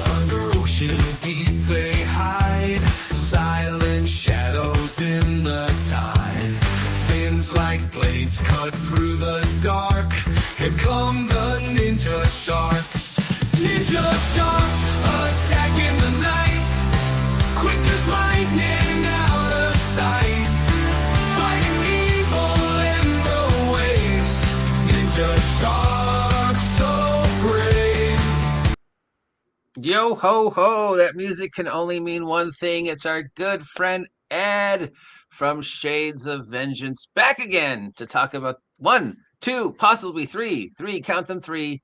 Under ocean deep they hide, silent shadows in the tide. Fins like blades cut through the dark. Here come the ninja sharks. Ninja sharks attacking the night, quick as lightning out of sight. Fighting evil in the waves. Ninja sharks so brave. Yo ho ho, that music can only mean one thing. It's our good friend Ed from Shades of Vengeance back again to talk about 1, 2, possibly 3, count them 3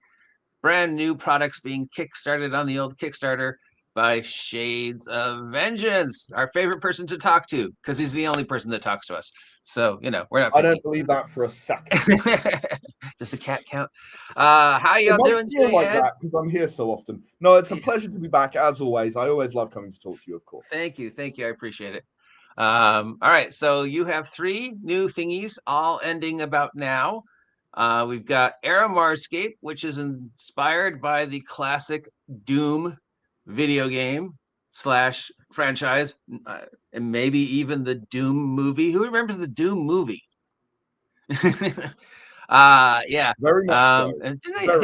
brand new products being kickstarted on the old Kickstarter by Shades of Vengeance, our favorite person to talk to, because he's the only person that talks to us. So, you know, we're not picky. I don't believe that for a second. Just a cat count. How y'all doing today, like Ed? that because I'm here so often. No, it's a pleasure to be back as always. I always love coming to talk to you, of course. Thank you. I appreciate it. All right, so you have 3 new thingies, all ending about now. We've got ERA Marscape, which is inspired by the classic Doom video game / franchise, and maybe even the Doom movie. Who remembers the Doom movie? Yeah, very much so. And I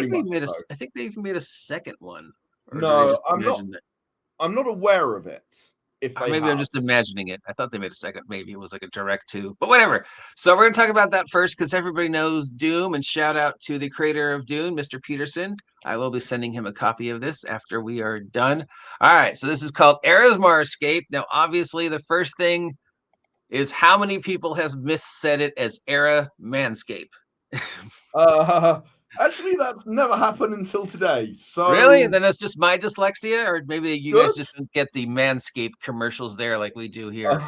think they even made a second one. No, I'm not aware of it. I'm just imagining it. I thought they made a second. Maybe it was like a direct to, but whatever. So we're going to talk about that first because everybody knows Doom, and shout out to the creator of Doom, Mr. Peterson. I will be sending him a copy of this after we are done. All right. So this is called ERA Marscape. Now, obviously, the first thing is how many people have missaid it as ERA Manscape? Actually, that's never happened until today. So really? Then it's just my dyslexia, or maybe you guys just don't get the Manscaped commercials there like we do here.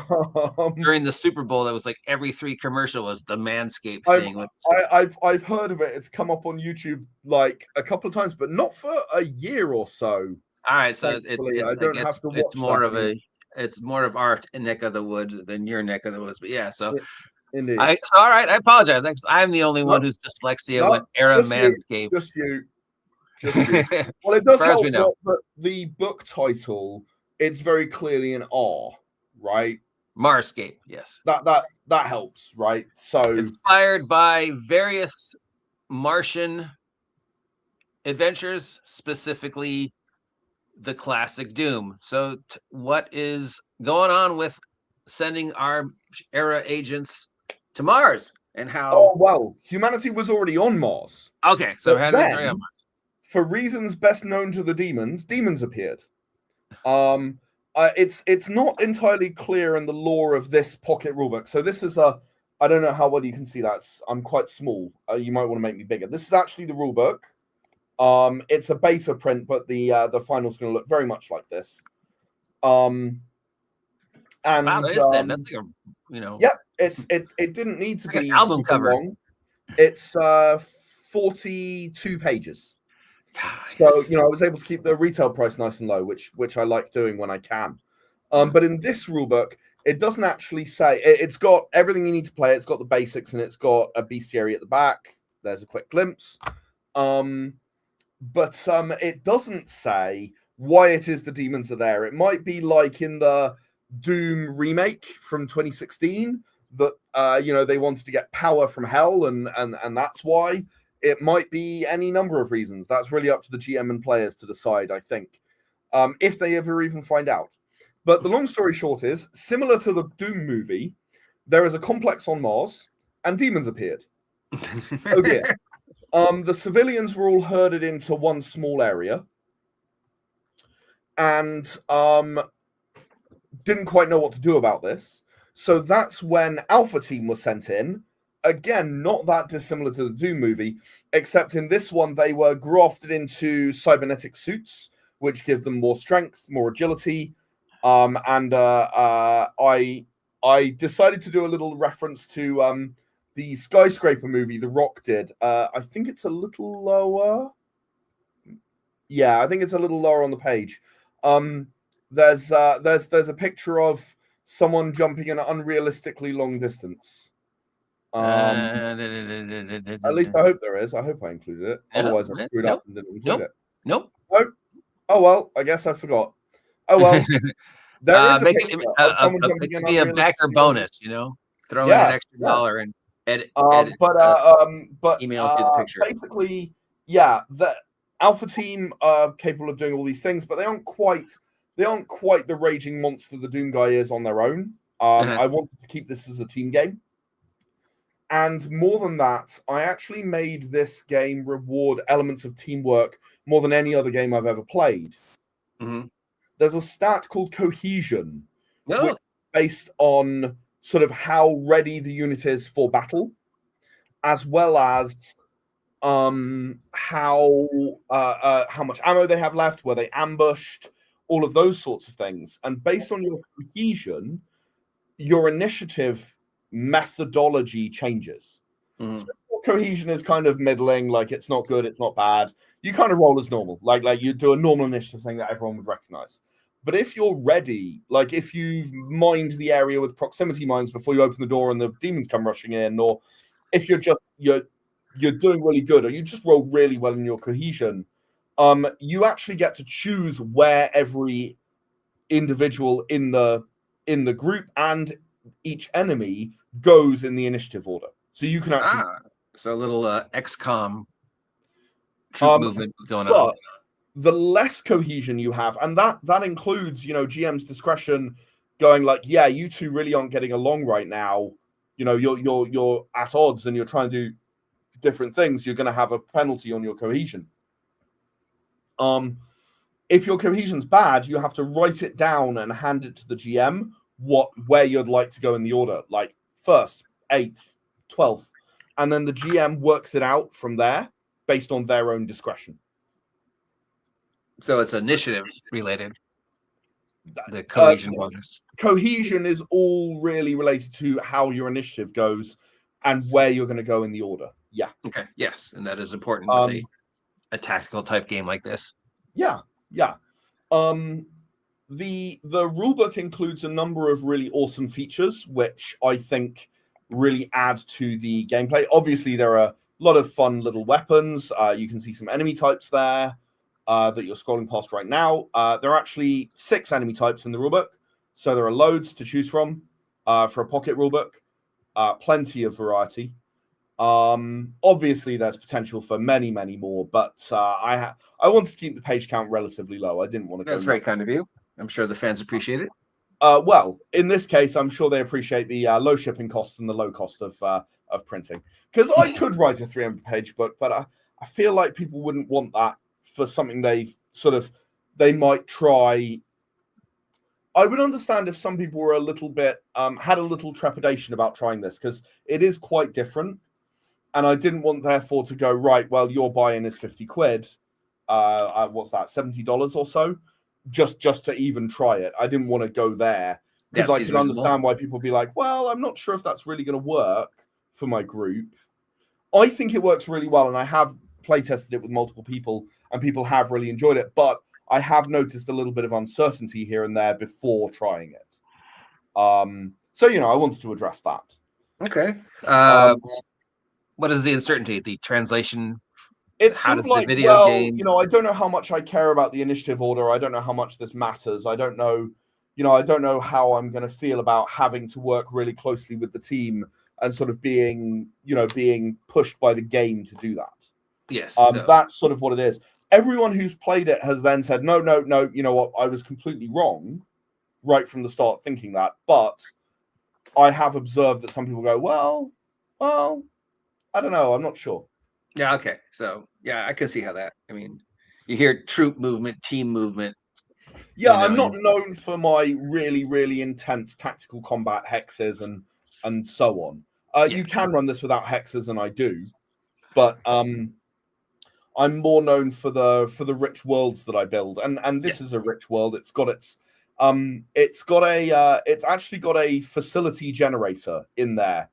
During the Super Bowl, that was like every 3 commercial was the Manscaped thing. I've heard of it. It's come up on YouTube like a couple of times, but not for a year or so. All right, so it's more of our neck of the woods than your neck of the woods. But yeah, so. Indeed. All right, I apologize. I'm the only one who's dyslexia with ERA Manscape. Just you. Well, it does help that the book title, it's very clearly an R, right? Marscape, yes. That helps, right? So inspired by various Martian adventures, specifically the classic Doom. So what is going on with sending our ERA agents to Mars, and how? Oh well, humanity was already on Mars. Okay, so already on Mars. For reasons best known to the demons appeared. It's not entirely clear in the lore of this pocket rulebook. So this is I don't know how well you can see that. I'm quite small. You might want to make me bigger. This is actually the rulebook. It's a beta print, but the final's going to look very much like this. And wow, that's like a, you know. Yep, it didn't need to be an album cover. Long. It's 42 pages. So I was able to keep the retail price nice and low, which I like doing when I can. But in this rulebook, it doesn't actually say. It's got everything you need to play. It's got the basics, and it's got a bestiary at the back. There's a quick glimpse. But it doesn't say why it is the demons are there. It might be like in the Doom remake from 2016 that they wanted to get power from hell, and that's why. It might be any number of reasons. That's really up to the GM and players to decide, I think, if they ever even find out. But the long story short is, similar to the Doom movie, there is a complex on Mars, and demons appeared. Oh dear. The civilians were all herded into one small area, and didn't quite know what to do about this. So that's when Alpha Team was sent in. Again, not that dissimilar to the Doom movie, except in this one, they were grafted into cybernetic suits, which give them more strength, more agility. I decided to do a little reference to the Skyscraper movie The Rock did. I think it's a little lower. Yeah, I think it's a little lower on the page. There's a picture of someone jumping an unrealistically long distance. At least I hope there is. I hope I included it. Otherwise, I screwed up and didn't include it. Nope. Oh well, I guess I forgot. Oh well, there is a picture of someone jumping in on be a backer bonus, throw in an extra $1 and edit emails you the picture. Basically, yeah, the Alpha Team are capable of doing all these things, but they aren't quite the raging monster the Doom guy is on their own. I wanted to keep this as a team game. And more than that, I actually made this game reward elements of teamwork more than any other game I've ever played. Mm-hmm. There's a stat called cohesion, which is based on sort of how ready the unit is for battle, as well as how much ammo they have left, were they ambushed, all of those sorts of things. And based on your cohesion, your initiative methodology changes. Mm-hmm. So cohesion is kind of middling, like it's not good, it's not bad. You kind of roll as normal, like you do a normal initiative thing that everyone would recognize. But if you're ready, like if you've mined the area with proximity mines before you open the door and the demons come rushing in, or if you're doing really good, or you just roll really well in your cohesion, you actually get to choose where every individual in the group and each enemy goes in the initiative order. So you can actually so a little XCOM troop movement going on. The less cohesion you have, and that includes, GM's discretion, going like, yeah, you two really aren't getting along right now. You're at odds and you're trying to do different things. You're going to have a penalty on your cohesion. If your cohesion's bad, you have to write it down and hand it to the GM where you'd like to go in the order, like 1st, 8th, 12th, and then the GM works it out from there based on their own discretion. So it's initiative related. The cohesion bonus. Cohesion is all really related to how your initiative goes and where you're going to go in the order. Yeah. Okay. Yes, and that is important with a tactical type game like this. Yeah. The rulebook includes a number of really awesome features, which I think really add to the gameplay. Obviously, there are a lot of fun little weapons. You can see some enemy types there that you're scrolling past right now. There are actually 6 enemy types in the rulebook, so there are loads to choose from for a pocket rulebook. Plenty of variety. Obviously, there's potential for many, many more, but I wanted to keep the page count relatively low. I didn't want to. That's very kind of you. I'm sure the fans appreciate it. Well, in this case, I'm sure they appreciate the low shipping costs and the low cost of printing. Because I could write a 300-page book, but I feel like people wouldn't want that for something they might try. I would understand if some people were a little bit had a little trepidation about trying this, because it is quite different, and I didn't want therefore to go, right, well, your buy-in is 50 quid. What's that, $70 or so? Just to even try it. I didn't want to go there, because I could understand why people would be like, well, I'm not sure if that's really going to work for my group. I think it works really well, and I have play tested it with multiple people, and people have really enjoyed it, but I have noticed a little bit of uncertainty here and there before trying it. So, I wanted to address that. Okay. What is the uncertainty? The translation? It's sort of like, game... I don't know how much I care about the initiative order. I don't know how much this matters. I don't know, I don't know how I'm going to feel about having to work really closely with the team and sort of being pushed by the game to do that. Yes. That's sort of what it is. Everyone who's played it has then said, no, you know what, I was completely wrong right from the start thinking that. But I have observed that some people go, well, I don't know, I'm not sure. Yeah, okay. So, yeah, I can see how that, you hear troop movement, team movement. Yeah, I'm not known for my really, really intense tactical combat hexes and so on. You can run this without hexes, and I do. But I'm more known for the rich worlds that I build, and this is a rich world. It's actually got a facility generator in there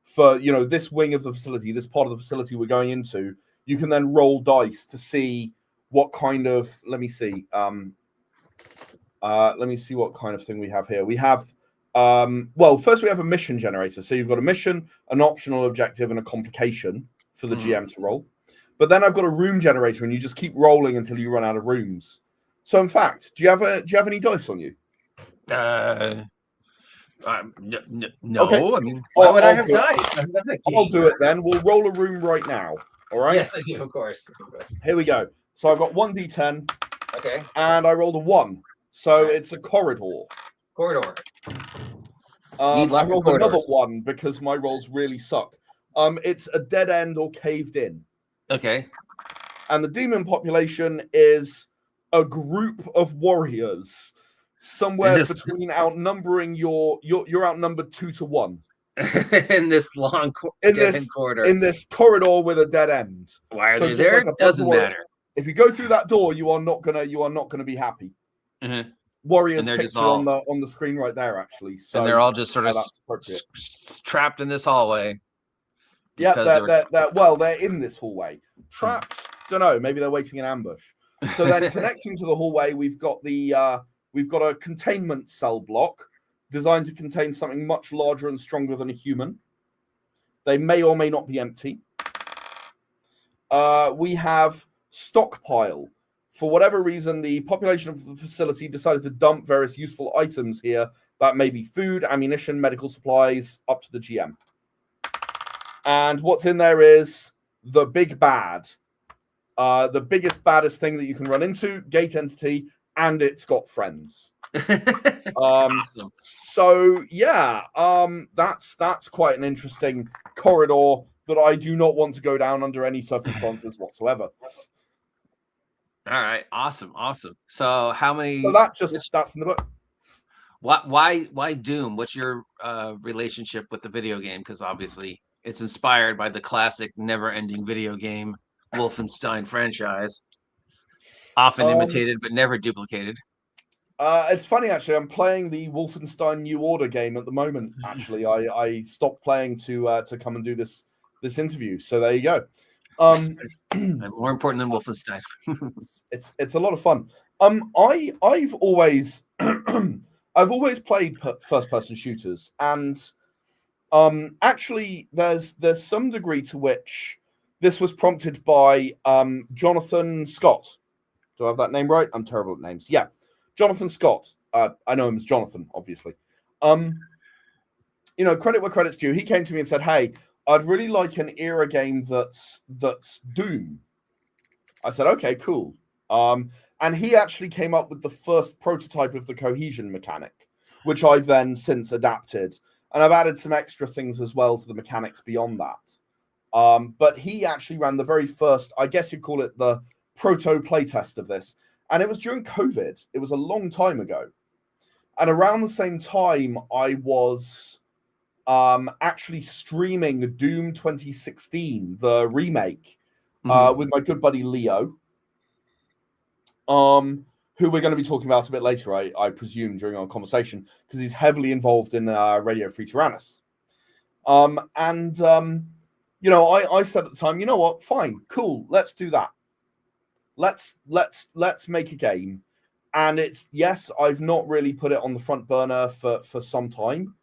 for this wing of the facility, this part of the facility we're going into. You can then roll dice to see what kind of let me see what kind of thing we have here. We have Well, first we have a mission generator. So you've got a mission, an optional objective, and a complication for the GM to roll. But then I've got a room generator, and you just keep rolling until you run out of rooms. So, in fact, do you have any dice on you? No. Okay. I mean, why would I have dice? I'll do it then. We'll roll a room right now. All right. Yes, I do. Of course. Here we go. So I've got 1d10. Okay. And I rolled a 1. So it's a corridor. Corridor. I rolled another 1 because my rolls really suck. It's a dead end or caved in. Okay. And the demon population is a group of warriors, somewhere between outnumbering you're outnumbered 2 to 1 in this long corridor. In this corridor with a dead end. Why are they there? Like doesn't matter. If you go through that door, you are not gonna be happy. Mm-hmm. Warriors picture all on the screen right there, actually. So and they're all just sort of trapped in this hallway. Yeah, they're in this hallway. Trapped, don't know, maybe they're waiting in ambush. So then connecting to the hallway, we've got a containment cell block designed to contain something much larger and stronger than a human. They may or may not be empty. We have stockpile. For whatever reason, the population of the facility decided to dump various useful items here. That may be food, ammunition, medical supplies, up to the GM. And what's in there is the big bad. The biggest, baddest thing that you can run into, gate entity, and it's got friends. Awesome. So yeah, that's quite an interesting corridor that I do not want to go down under any circumstances whatsoever. All right, awesome. So how many? So that's in the book. Why Doom? What's your relationship with the video game? Because obviously it's inspired by the classic never-ending video game Wolfenstein franchise, often imitated but never duplicated. It's funny actually. I'm playing the Wolfenstein New Order game at the moment. Actually, I stopped playing to come and do this interview. So there you go. More important than Wolfenstein. it's a lot of fun. I've always I've always played first person shooters, and actually there's some degree to which this was prompted by Jonathan Scott. Do I have that name right? I'm terrible at names. Yeah, Jonathan Scott. I know him as Jonathan, obviously. Credit where credit's due. He came to me and said, "Hey, I'd really like an era game that's Doom." I said, "Okay, cool." And he actually came up with the first prototype of the cohesion mechanic, which I've then since adapted, and I've added some extra things as well to the mechanics beyond that. But he actually ran the very first, I guess you'd call it the proto playtest of this, and it was during COVID. It was a long time ago, and around the same time, I was actually streaming Doom 2016, the remake, with my good buddy Leo, who we're going to be talking about a bit later, I presume, during our conversation, because he's heavily involved in Radio Free Taranis. I said at the time, you know what, fine, cool, let's do that. Let's make a game. And I've not really put it on the front burner for some time.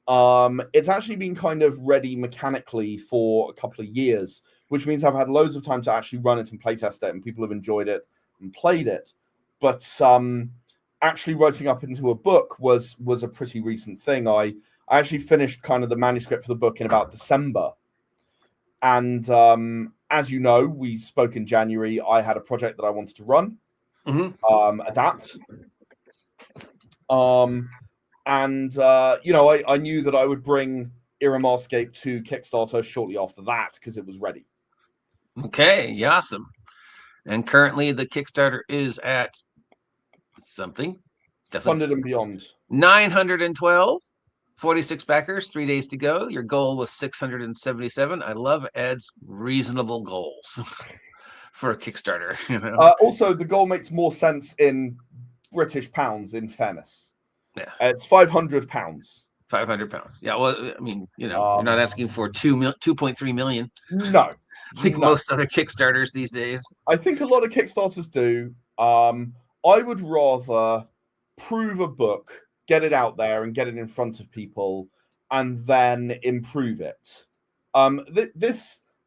It's actually been kind of ready mechanically for a couple of years, which means I've had loads of time to actually run it and playtest it, and people have enjoyed it and played it. But actually writing up into a book was a pretty recent thing. I actually finished kind of the manuscript for the book in about December. And as you know, we spoke in January. I had a project that I wanted to run, adapt. I knew that I would bring ERA Marscape to Kickstarter shortly after that because it was ready. Okay, awesome. And currently the Kickstarter is at something. Funded and beyond. 912, 46 backers, 3 days to go. Your goal was 677. I love Ed's reasonable goals for a Kickstarter. Also, the goal makes more sense in British pounds, in fairness. Yeah, it's £500. £500. Yeah, well, I mean, you're not asking for 2.3 million. No, I think most other Kickstarters these days. I think a lot of Kickstarters do. I would rather prove a book get it out there and get it in front of people, and then improve it.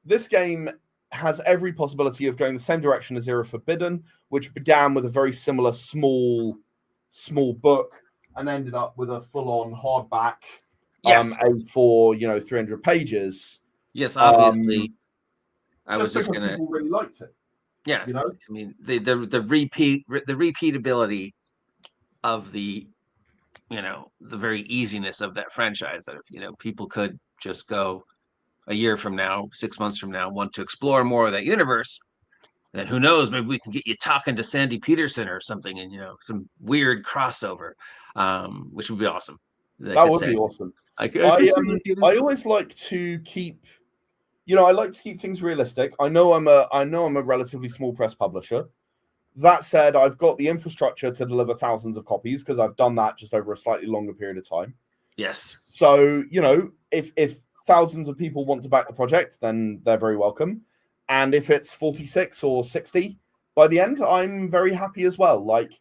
This game has every possibility of going the same direction as Era Forbidden, which began with a very similar small book and ended up with a full-on hardback A4, 300 pages. Yes, obviously. I was just because gonna. People really liked it. Yeah, you know. I mean the repeatability of the very easiness of that franchise. That people could just go a year from now, 6 months from now, want to explore more of that universe. Then who knows? Maybe we can get you talking to Sandy Peterson or something, and some weird crossover, which would be awesome. That would be awesome. I always like to keep, I like to keep things realistic. I know I'm a relatively small press publisher. That said, I've got the infrastructure to deliver thousands of copies because I've done that just over a slightly longer period of time. Yes. So if thousands of people want to back the project, then they're very welcome. And if it's 46 or 60 by the end, I'm very happy as well. Like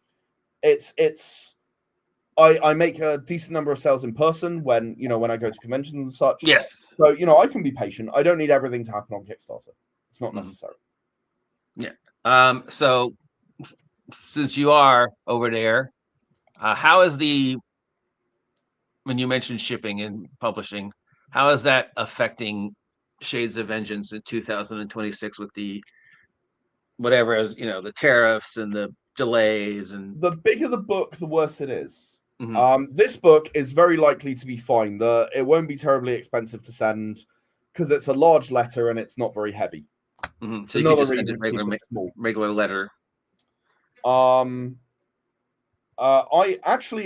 I make a decent number of sales in person when I go to conventions and such. Yes. So, I can be patient. I don't need everything to happen on Kickstarter. It's not necessary. Yeah. So since you are over there, how is when you mentioned shipping and publishing, how is that affecting Shades of Vengeance in 2026 with the whatever, as the tariffs and the delays? And the bigger the book, the worse it is. Mm-hmm. This book is very likely to be fine. It won't be terribly expensive to send because it's a large letter and it's not very heavy. Mm-hmm. So you can just send a regular letter.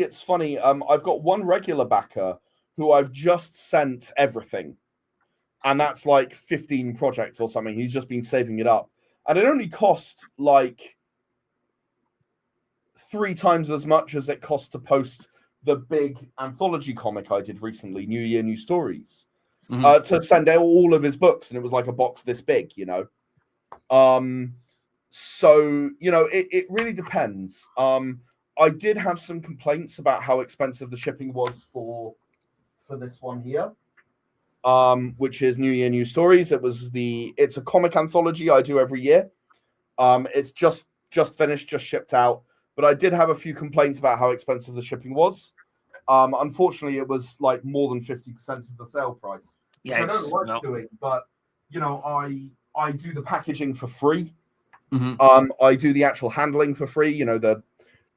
It's funny. I've got one regular backer who I've just sent everything, and that's like 15 projects or something. He's just been saving it up, and it only cost like 3 times as much as it cost to post the big anthology comic I did recently, New Year, New Stories, to send out all of his books, and it was like a box this big, So, it really depends. I did have some complaints about how expensive the shipping was for this one here, which is New Year, New Stories. It's a comic anthology I do every year. It's just finished, just shipped out. But I did have a few complaints about how expensive the shipping was. Unfortunately, it was like more than 50% of the sale price. Yeah, I don't like doing, but I do the packaging for free. Mm-hmm. I do the actual handling for free. The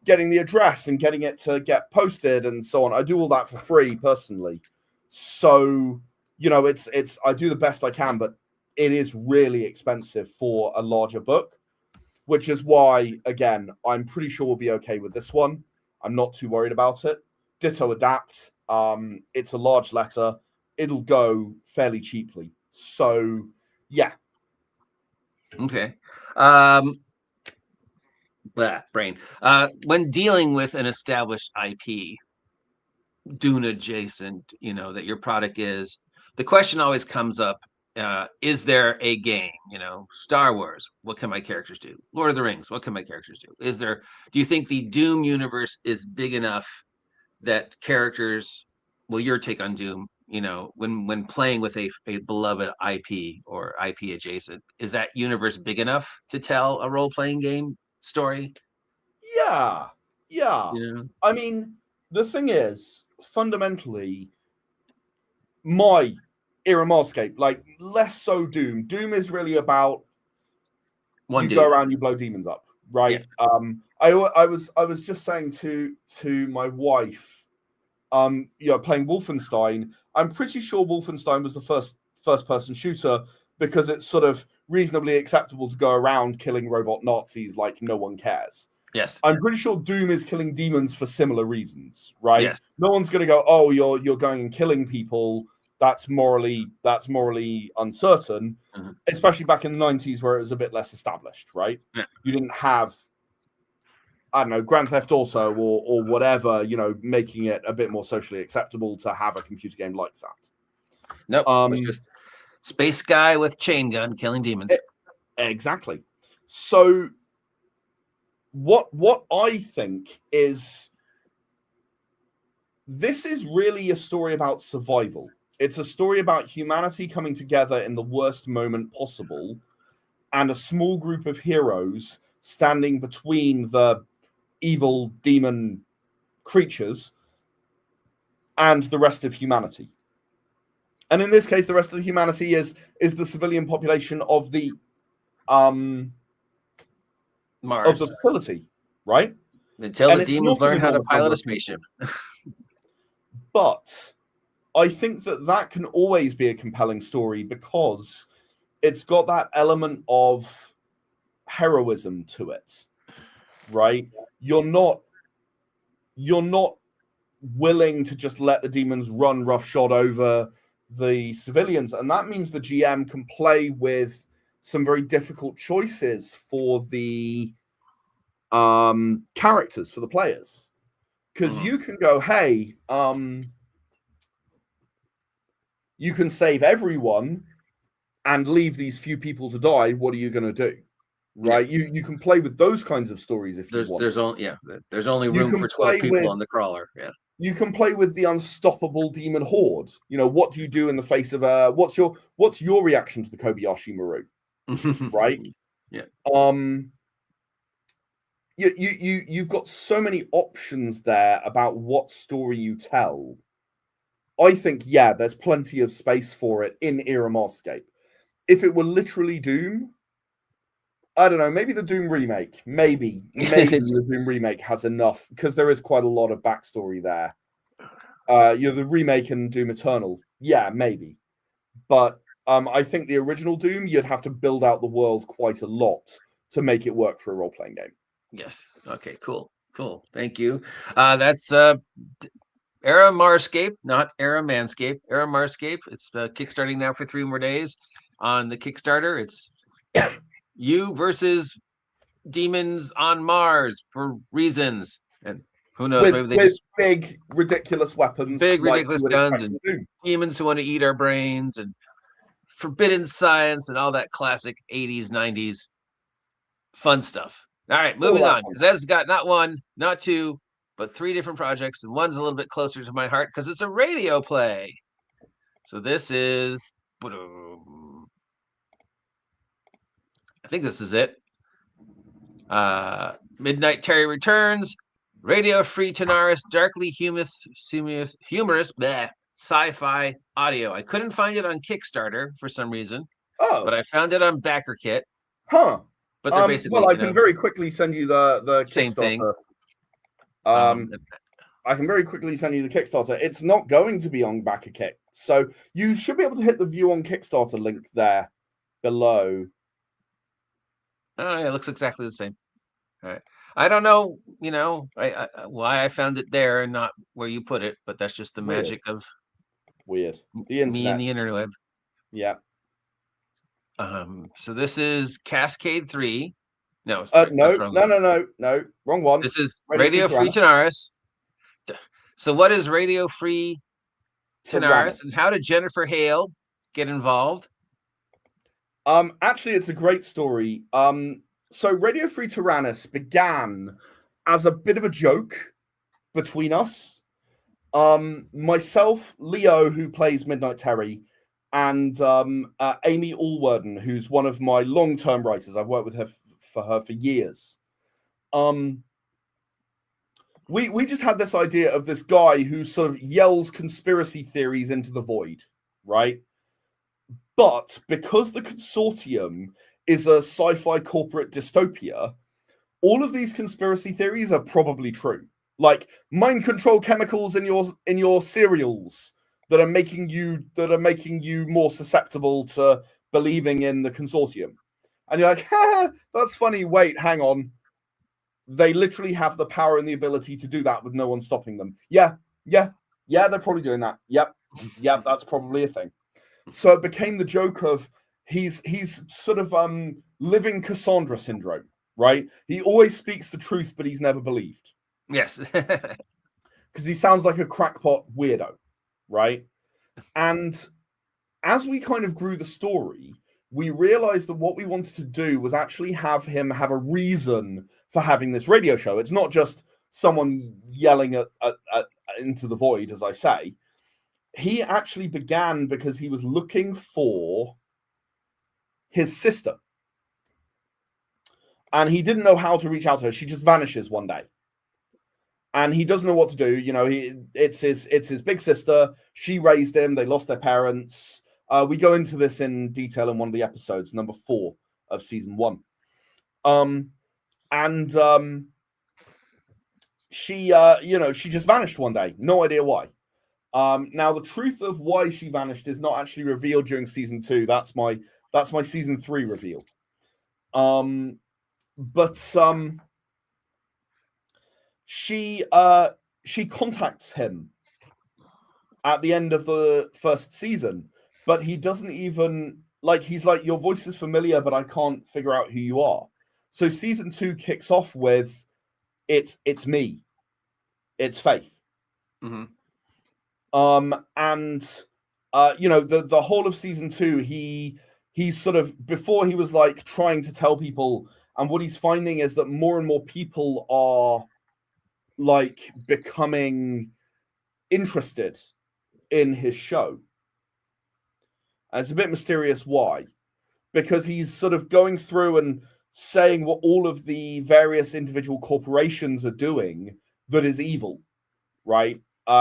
getting the address and getting it to get posted and so on. I do all that for free personally. So it's I do the best I can, but it is really expensive for a larger book. Which is why, again, I'm pretty sure we'll be okay with this one. I'm not too worried about it. Ditto Adapt. It's a large letter. It'll go fairly cheaply. So, yeah. Okay. Brain. When dealing with an established IP, Dune adjacent, that your product is, the question always comes up, is there a game? Star Wars, what can my characters do? Lord of the Rings, what can my characters do? Do you think the Doom universe is big enough that characters, your take on Doom, when playing with a beloved IP or IP adjacent, is that universe big enough to tell a role-playing game story? Yeah. I mean, the thing is, fundamentally, my ERA Marscape, like less so Doom. Doom is really about go around, you blow demons up, right? Yeah. I was just saying to my wife, playing Wolfenstein. I'm pretty sure Wolfenstein was the first person shooter because it's sort of reasonably acceptable to go around killing robot Nazis like no one cares. Yes. I'm pretty sure Doom is killing demons for similar reasons, right? Yes. No one's going to go, oh, you're going and killing people. That's morally uncertain, especially back in the 90s where it was a bit less established, right? Yeah. You didn't have, I don't know, Grand Theft Auto or whatever, making it a bit more socially acceptable to have a computer game like that. Nope. It's just space guy with chain gun killing demons. Exactly. So what I think is this is really a story about survival. It's a story about humanity coming together in the worst moment possible, and a small group of heroes standing between the evil demon creatures and the rest of humanity. And in this case, the rest of the humanity is the civilian population of the Mars. of the facility, right? Until And the it's demons not an learn how to enormous pilot number a of people. spaceship. But I think that can always be a compelling story because it's got that element of heroism to it, right? You're not willing to just let the demons run roughshod over the civilians, and that means the GM can play with some very difficult choices for the characters, for the players, because you can go, hey, you can save everyone and leave these few people to die. What are you going to do? Right? Yeah. You can play with those kinds of stories if you want. There's only room for 12 people on the crawler. Yeah. You can play with the unstoppable demon horde. You know, what do you do in the face of what's your reaction to the Kobayashi Maru? Right? Yeah. You've got so many options there about what story you tell. I think, yeah, there's plenty of space for it in ERA Marscape. If it were literally Doom, I don't know, maybe the Doom remake. Maybe the Doom remake has enough, because there is quite a lot of backstory there. The remake and Doom Eternal. Yeah, maybe. But I think the original Doom, you'd have to build out the world quite a lot to make it work for a role-playing game. Yes. Okay, cool. Thank you. That's ERA Marscape, not ERA Manscape. ERA Marscape. It's kickstarting now for 3 more days on the Kickstarter. It's you versus demons on Mars for reasons, and who knows? Maybe they just big ridiculous weapons, big ridiculous guns, and demons who want to eat our brains, and forbidden science, and all that classic 80s, 90s fun stuff. All right, moving on, because Ed's got not 1, not 2, but 3 different projects, and one's a little bit closer to my heart because it's a radio play. So this is, I think this is it. Midnight Terry Returns, Radio Free Taranis, darkly humorous sci-fi audio. I couldn't find it on Kickstarter for some reason, but I found it on BackerKit. Huh. But they're basically, well, I can very quickly send you the same Kickstarter. Thing. I can very quickly send you the Kickstarter. It's not going to be on BackerKit, so you should be able to hit the view on Kickstarter link there below. Oh, yeah, it looks exactly the same. All right. I don't know, why I found it there and not where you put it, but that's just the magic of the internet. Me and the interweb. Yeah. So this is Cascade 3. No, no, wrong one. This is Radio Free Taranis. So what is Radio Free Taranis, and how did Jennifer Hale get involved? Actually, it's a great story. So Radio Free Taranis began as a bit of a joke between us. Myself, Leo, who plays Midnight Terry, and Amy Allwarden, who's one of my long-term writers. I've worked with her for years. We just had this idea of this guy who sort of yells conspiracy theories into the void, right? But because the consortium is a sci-fi corporate dystopia, all of these conspiracy theories are probably true. Like mind control chemicals in your cereals that are making you more susceptible to believing in the consortium. And you're like, ha, that's funny. Wait, hang on. They literally have the power and the ability to do that with no one stopping them. Yeah, they're probably doing that. Yep, that's probably a thing. So it became the joke of he's sort of living Cassandra syndrome, right? He always speaks the truth, but he's never believed. Yes. Because he sounds like a crackpot weirdo, right? And as we kind of grew the story, we realized that what we wanted to do was actually have him have a reason for having this radio show. It's not just someone yelling at into the void, as I say. He actually began because he was looking for his sister. And he didn't know how to reach out to her. She just vanishes one day. And he doesn't know what to do. You know, it's his big sister. She raised him. They lost their parents. We go into this in detail in one of the episodes, number 4 of season 1. She she just vanished one day. No idea why. Now the truth of why she vanished is not actually revealed during season 2. That's my season 3 reveal. She contacts him at the end of the first season, but he doesn't even he's like, your voice is familiar, but I can't figure out who you are. So season 2 kicks off with it's me, it's Faith. Mm-hmm. The whole of season 2, he's sort of, before he was like trying to tell people, and what he's finding is that more and more people are like becoming interested in his show. And it's a bit mysterious why, because he's sort of going through and saying what all of the various individual corporations are doing that is evil, right?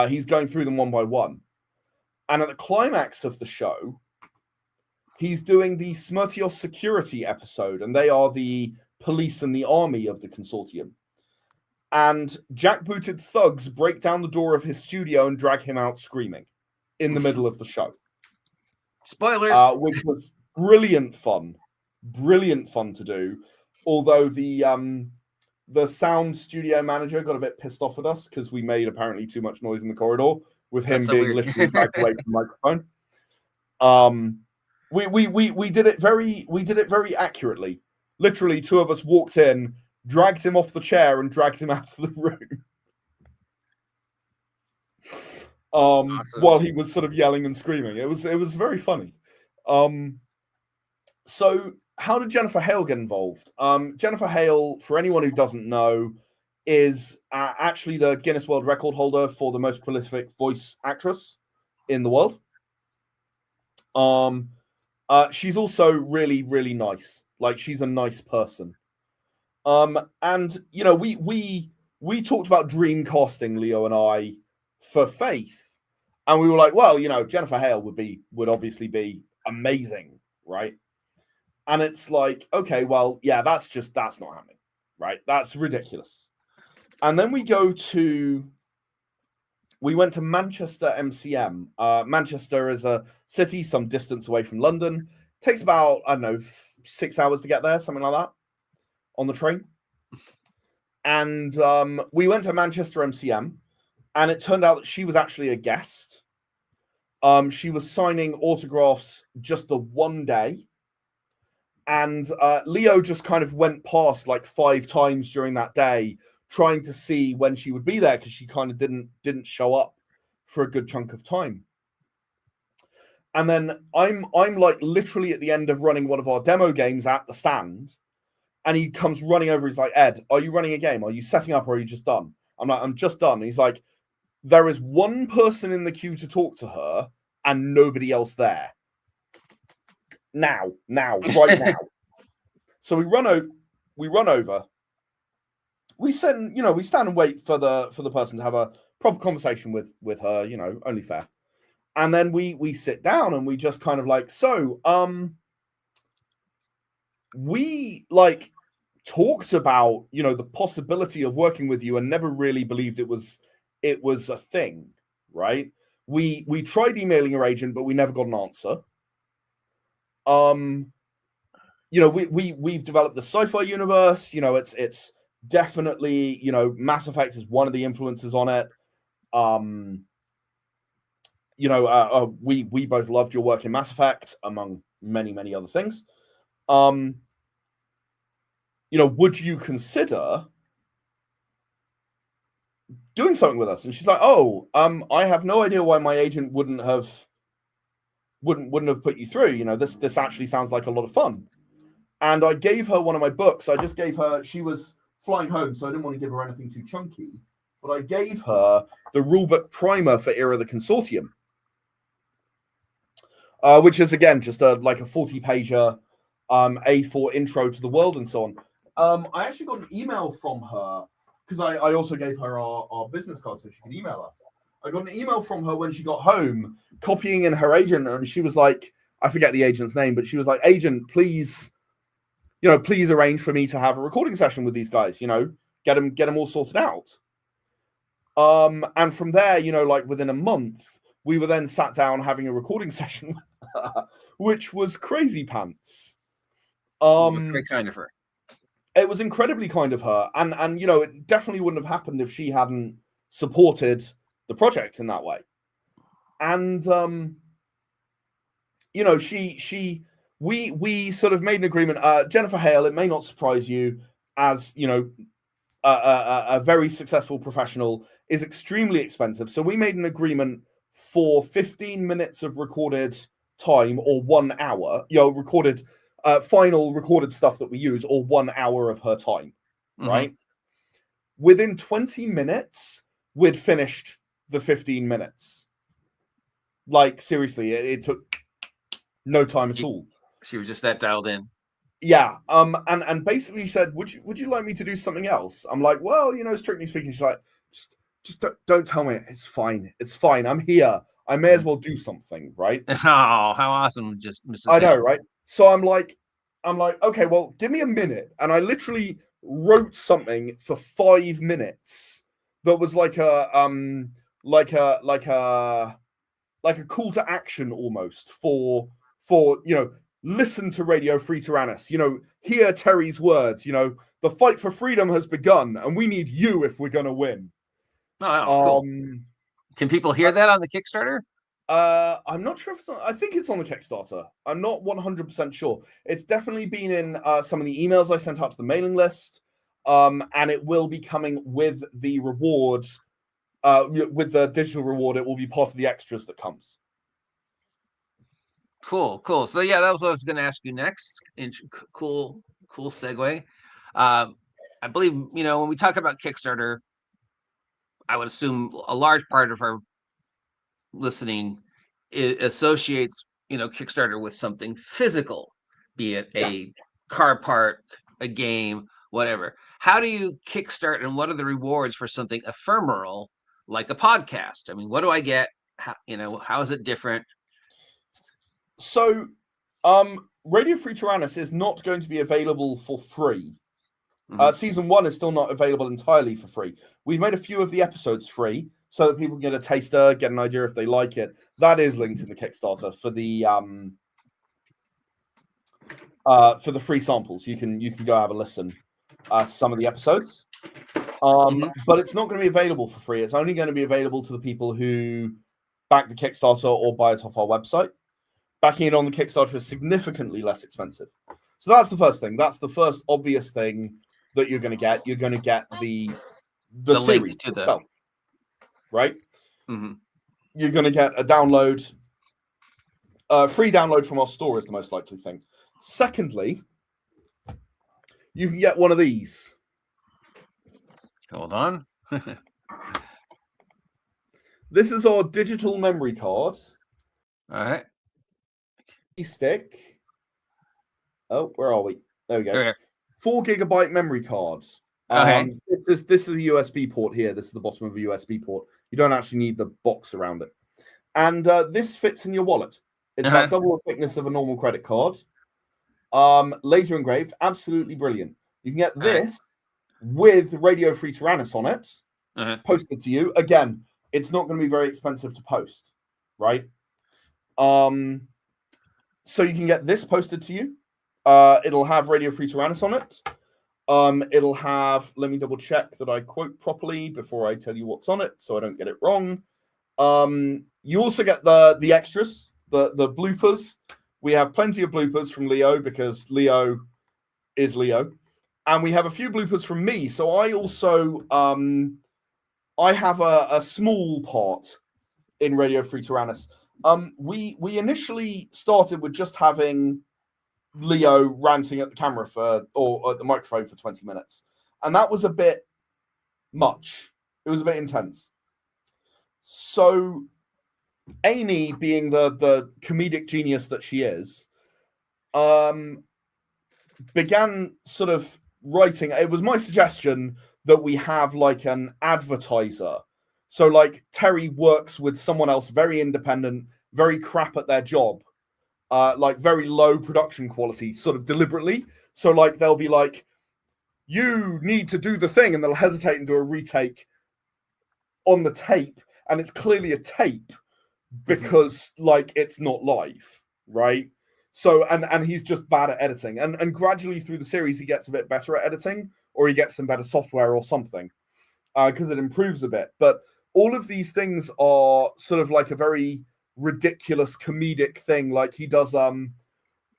He's going through them one by one. And at the climax of the show, he's doing the Smirtios security episode, and they are the police and the army of the consortium. And jackbooted thugs break down the door of his studio and drag him out screaming in the middle of the show. Spoilers! Which was brilliant fun to do. Although the sound studio manager got a bit pissed off at us because we made apparently too much noise in the corridor with him being literally dragged away from the microphone. We did it very accurately. Literally, 2 of us walked in, dragged him off the chair, and dragged him out of the room. Awesome. While he was sort of yelling and screaming. It was very funny. So how did Jennifer Hale get involved? Jennifer Hale, for anyone who doesn't know, is actually the Guinness World Record holder for the most prolific voice actress in the world. She's also really, really nice. Like, she's a nice person. And you know, we talked about dream casting, Leo and I, for Faith, and we were like, well, you know, Jennifer Hale would obviously be amazing, right? And it's like, okay, well, yeah, that's not happening, right? That's ridiculous. And then we went to Manchester MCM. Manchester is a city some distance away from London. Takes about, I don't know, 6 hours to get there, something like that, on the train. And we went to Manchester MCM, and it turned out that she was actually a guest. She was signing autographs just the one day. And Leo just kind of went past like 5 times during that day, trying to see when she would be there, because she kind of didn't show up for a good chunk of time. And then I'm like literally at the end of running one of our demo games at the stand, and he comes running over. He's like, Ed, are you running a game? Are you setting up, or are you just done? I'm like, I'm just done. And he's like, there is one person in the queue to talk to her and nobody else there. Now, right now. So we run over. We stand and wait for the person to have a proper conversation with her, you know, only fair. And then we sit down and we just kind of like, so we like talked about, you know, the possibility of working with you and never really believed it was a thing, right? We tried emailing your agent, but we never got an answer. You know, we've developed the sci-fi universe. You know, it's definitely, you know, Mass Effect is one of the influences on it. You know, we both loved your work in Mass Effect, among many other things. You know, would you consider doing something with us? And she's like, oh, I have no idea why my agent wouldn't have put you through. You know, this actually sounds like a lot of fun. And I gave her one of my books. I just gave her, she was flying home, so I didn't want to give her anything too chunky. but I gave her the rulebook primer for Era the Consortium, which is again just like a 40-pager A4 intro to the world and so on. I actually got an email from her because I also gave her our business card so she could email us. I got an email from her when she got home, copying in her agent, and she was like, I forget the agent's name, but she was like, "Agent, please, please arrange for me to have a recording session with these guys. Get them all sorted out." And from there, like within a month, we were then sat down having a recording session with her, which was crazy pants. It was very kind of her. It was incredibly kind of her, and it definitely wouldn't have happened if she hadn't supported the project in that way. And we sort of made an agreement. Jennifer Hale, it may not surprise you, as a very successful professional, is extremely expensive. So we made an agreement for 15 minutes of recorded time, or 1 hour, recorded final recorded stuff that we use, or 1 hour of her time, right? Within 20 minutes, we'd finished the 15 minutes. Like, seriously, it took no time at all. She was just that dialed in. Yeah. And basically said, would you like me to do something else? I'm like, well, strictly speaking, she's like, just don't tell me. It's fine. I'm here. I may as well do something, right? Oh, how awesome! Just Mrs. I know, right? So I'm like, okay, well, give me a minute, and I literally wrote something for 5 minutes that was like a call to action almost for listen to Radio Free Taranis. Hear Terry's words. The fight for freedom has begun, and we need you if we're gonna win. Oh, cool. Can people hear that on the Kickstarter? I'm not sure if it's on, I think it's on the Kickstarter. I'm not 100% sure. It's definitely been in some of the emails I sent out to the mailing list, and it will be coming with the reward, with the digital reward. It will be part of the extras that comes. Cool. So yeah, that was what I was going to ask you next. Cool segue. I believe, when we talk about Kickstarter, I would assume a large part of our listening associates, Kickstarter with something physical, be it a car part, a game, whatever. How do you kickstart, and what are the rewards for something ephemeral like a podcast? I mean, what do I get? How is it different? So, Radio Free Taranis is not going to be available for free. Season 1 is still not available entirely for free. We've made a few of the episodes free so that people can get a taster, get an idea if they like it. That is linked in the Kickstarter for the free samples. You can go have a listen to some of the episodes. But it's not going to be available for free. It's only going to be available to the people who back the Kickstarter or buy it off our website. Backing it on the Kickstarter is significantly less expensive. So that's the first thing. That's the first obvious thing that you're going to get. You're going to get the series to itself, right? You're going to get a download, free download from our store is the most likely thing. Secondly, you can get one of these. Hold on. This is our digital memory card. All right. Stick. Oh, where are we? There we go. Okay. 4 GB memory card. Okay. This is a USB port here. This is the bottom of a USB port. You don't actually need the box around it. And this fits in your wallet. It's about double the thickness of a normal credit card. Laser engraved. Absolutely brilliant. You can get this with Radio Free Taranis on it, posted to you. Again, it's not going to be very expensive to post, right? So you can get this posted to you. It'll have Radio Free Taranis on it. It'll have, let me double check that I quote properly before I tell you what's on it so I don't get it wrong. You also get the extras, the bloopers. We have plenty of bloopers from Leo because Leo is Leo. And we have a few bloopers from me. So I also, I have a small part in Radio Free Taranis. We initially started with just having Leo ranting at the camera or at the microphone for 20 minutes. And that was a bit much It was a bit intense. So Amy, being the comedic genius that she is, began sort of writing. It was my suggestion that we have like an advertiser. So like Terry works with someone else, very independent, very crap at their job, like very low production quality, sort of deliberately. So like they'll be like, you need to do the thing, and they'll hesitate and do a retake on the tape, and it's clearly a tape because like it's not live, right? So and he's just bad at editing, and gradually through the series he gets a bit better at editing, or he gets some better software or something, because it improves a bit. But all of these things are sort of like a very ridiculous comedic thing. Like he does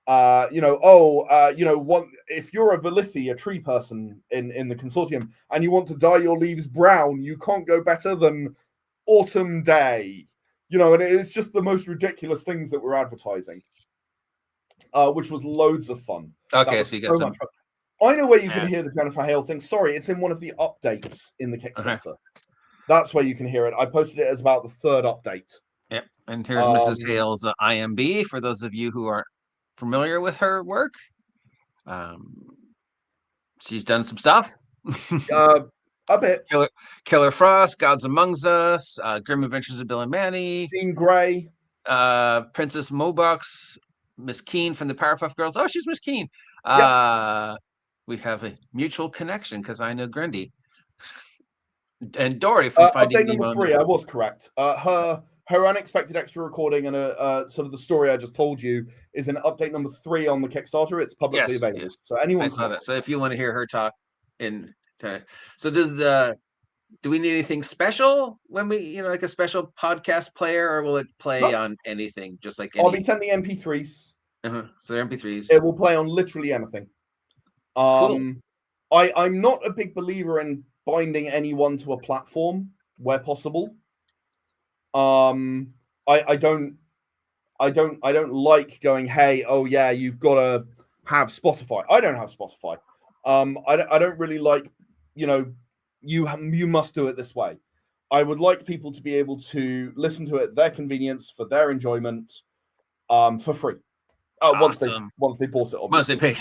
if you're a Valithi, a tree person in the consortium, and you want to dye your leaves brown, you can't go better than Autumn Day. And it's just the most ridiculous things that we're advertising, which was loads of fun. Okay, so you got some. Fun. I know where you can hear the Jennifer Hale thing. Sorry, it's in one of the updates in the Kickstarter. That's where you can hear it. I posted it as about the third update. Yep, and here's Mrs. Hale's IMB for those of you who aren't familiar with her work. She's done some stuff. A bit. Killer Frost, Gods Among Us, Grim Adventures of Bill and Manny, Jean Grey, Princess Mobox, Miss Keen from the Powerpuff Girls. Oh, she's Miss Keen. We have a mutual connection because I know Grundy. And Dory from Finding Update Nemo. number 3, I was correct. Her unexpected extra recording and sort of the story I just told you is in update number 3 on the Kickstarter. It's publicly available. Yes. So anyone I saw that. So if you want to hear her talk so do we need anything special when we, like a special podcast player, or will it play on anything just like I'll be sending MP3s. So they're MP3s. It will play on literally anything. Cool. I'm not a big believer in binding anyone to a platform where possible. I don't like going, hey, oh yeah, you've got to have Spotify. I don't have Spotify. I don't really like, you must do it this way. I would like people to be able to listen to it at their convenience, for their enjoyment, for free. Once they bought it, obviously. Once they pay.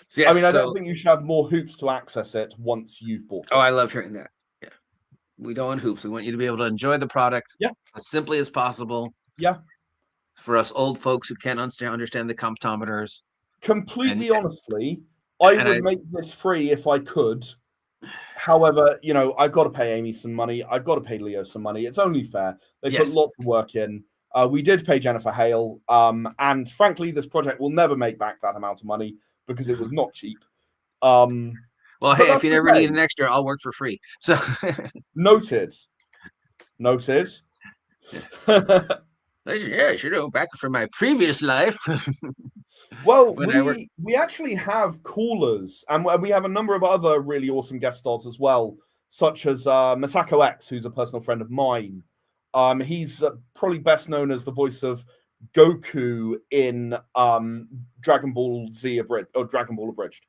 So, I don't think you should have more hoops to access it once you've bought it. Oh, I love hearing that. Yeah. We don't want hoops. We want you to be able to enjoy the product as simply as possible. Yeah. For us old folks who can't understand the comptometers. Completely honestly, I would make this free if I could. However, I've got to pay Amy some money. I've got to pay Leo some money. It's only fair. They put lots of work in. We did pay Jennifer Hale. And frankly, this project will never make back that amount of money because it was not cheap. Well, hey, if you never need an extra, I'll work for free. So Noted. Yeah, sure. Back from my previous life. Well, we actually have callers, and we have a number of other really awesome guest stars as well, such as Masako X, who's a personal friend of mine. He's probably best known as the voice of Goku in Dragon Ball Z Abridged, or Dragon Ball Abridged.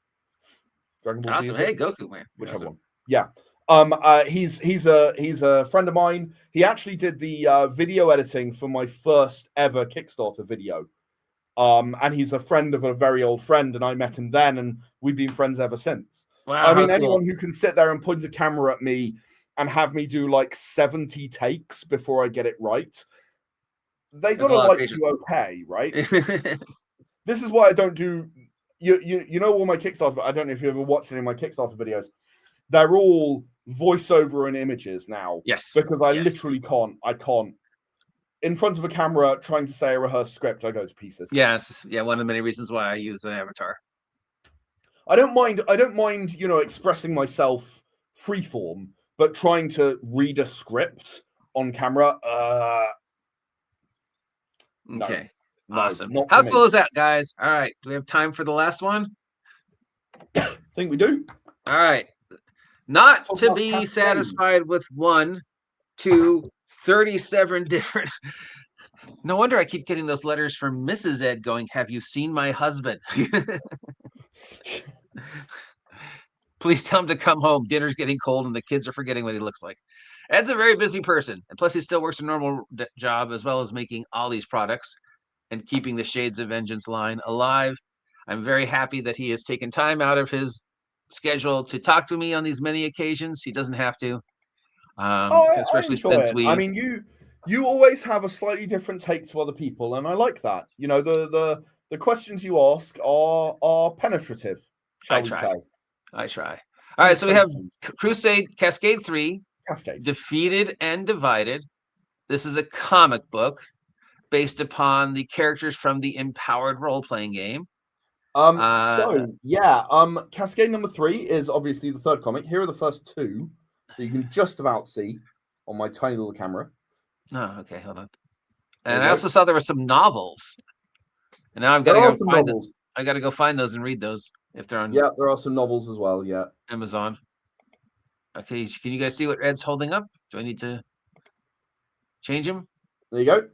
Dragon Ball awesome. Z. Hey, Goku, man. Whichever one. Yeah. He's a friend of mine. He actually did the video editing for my first ever Kickstarter video. And he's a friend of a very old friend, and I met him then, and we've been friends ever since. Wow, anyone who can sit there and point a camera at me and have me do like 70 takes before I get it right, they gotta like you okay, right? This is why I don't do all my Kickstarter. I don't know if you ever watched any of my Kickstarter videos. They're all voiceover and images now. Yes. Because I literally can't. I can't. In front of a camera trying to say a rehearsed script, I go to pieces. Yes. Yeah, one of the many reasons why I use an avatar. I don't mind, expressing myself freeform, but trying to read a script on camera, okay. No, awesome. How cool is that, guys? All right. Do we have time for the last one? I think we do. All right. Not to be satisfied with 1, 2, 37 different. No wonder I keep getting those letters from Mrs. Ed going, have you seen my husband? Please tell him to come home. Dinner's getting cold and the kids are forgetting what he looks like. Ed's a very busy person, and plus he still works a normal job as well as making all these products and keeping the Shades of Vengeance line alive. I'm very happy that he has taken time out of his schedule to talk to me on these many occasions. He doesn't have to, I especially enjoy since it. we. I mean, you always have a slightly different take to other people, and I like that. You know, the questions you ask are penetrative, shall we say? I try. All right, so we have Crusade Cascade 3, Cascade. Defeated and Divided. This is a comic book based upon the characters from the Empowered role-playing game. Cascade number 3 is obviously the third comic. Here are the first two that you can just about see on my tiny little camera. Oh, okay, hold on. And I also saw there were some novels. And now I've got to go find them. I got to go find those and read those if they're on. Yeah, there are some novels as well. Yeah, Amazon. Okay, can you guys see what Ed's holding up? Do I need to change him? There you go.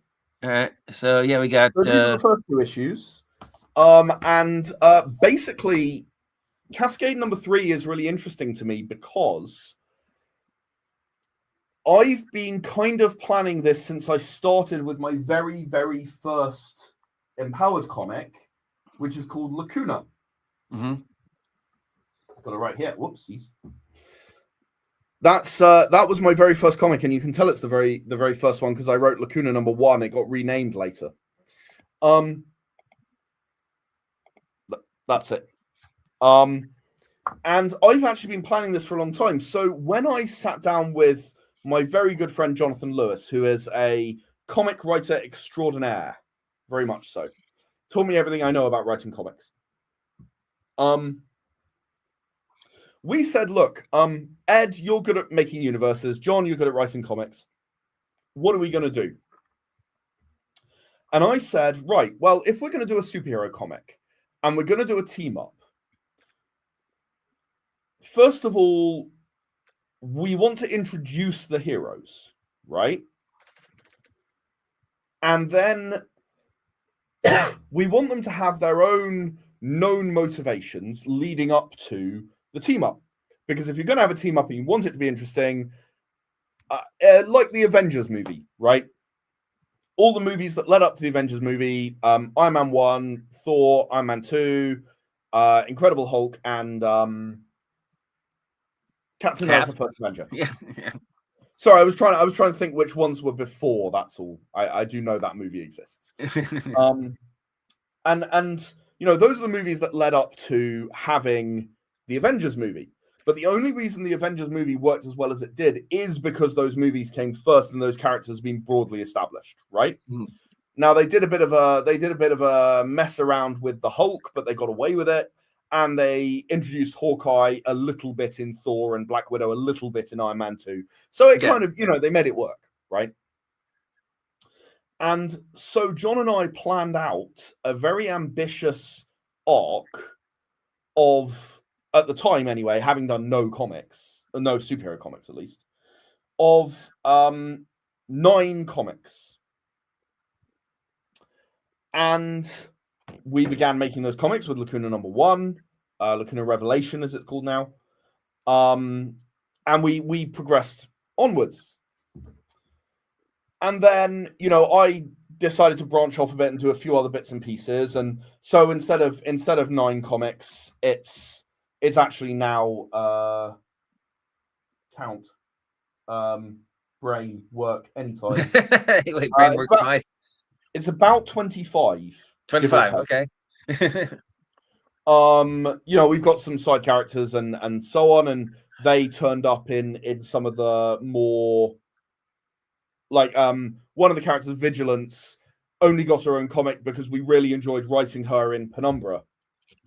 All right. So yeah, we got the first two issues. Basically, Cascade number 3 is really interesting to me because I've been kind of planning this since I started with my very, very first Empowered comic, which is called Lacuna. Mm-hmm. I've got it right here. Whoopsies. That was my very first comic, and you can tell it's the very first one because I wrote Lacuna number 1. It got renamed later. That's it. And I've actually been planning this for a long time. So when I sat down with my very good friend Jonathan Lewis, who is a comic writer extraordinaire, very much so, told me everything I know about writing comics. We said, look, Ed, you're good at making universes. John, you're good at writing comics. What are we going to do? And I said, right, well, if we're going to do a superhero comic and we're going to do a team up, first of all, we want to introduce the heroes, right? And then we want them to have their own known motivations leading up to the team up. Because if you're going to have a team up and you want it to be interesting, like the Avengers movie, right? All the movies that led up to the Avengers movie, Iron Man 1, Thor, Iron Man 2, Incredible Hulk, and Captain America: First Avenger. Yeah. Sorry, I was trying to think which ones were before. That's all. I do know that movie exists. And you know, those are the movies that led up to having the Avengers movie. But the only reason the Avengers movie worked as well as it did is because those movies came first and those characters have been broadly established, right? Mm. Now they did a bit of a mess around with the Hulk, but they got away with it. And they introduced Hawkeye a little bit in Thor and Black Widow a little bit in Iron Man 2. So it kind of, you know, they made it work, right? And so John and I planned out a very ambitious arc of, at the time anyway, having done no superhero comics at least, of 9 comics. And we began making those comics with Lacuna number 1, Lacuna Revelation, as it's called now. And we progressed onwards. And then, you know, I decided to branch off a bit and do a few other bits and pieces. And so instead of 9 comics, it's actually now count brain work anytime. Wait, brain work tonight. It's about 25. 25, okay. You know, we've got some side characters and so on, and they turned up in some of the more, like, one of the characters, Vigilance, only got her own comic because we really enjoyed writing her in Penumbra.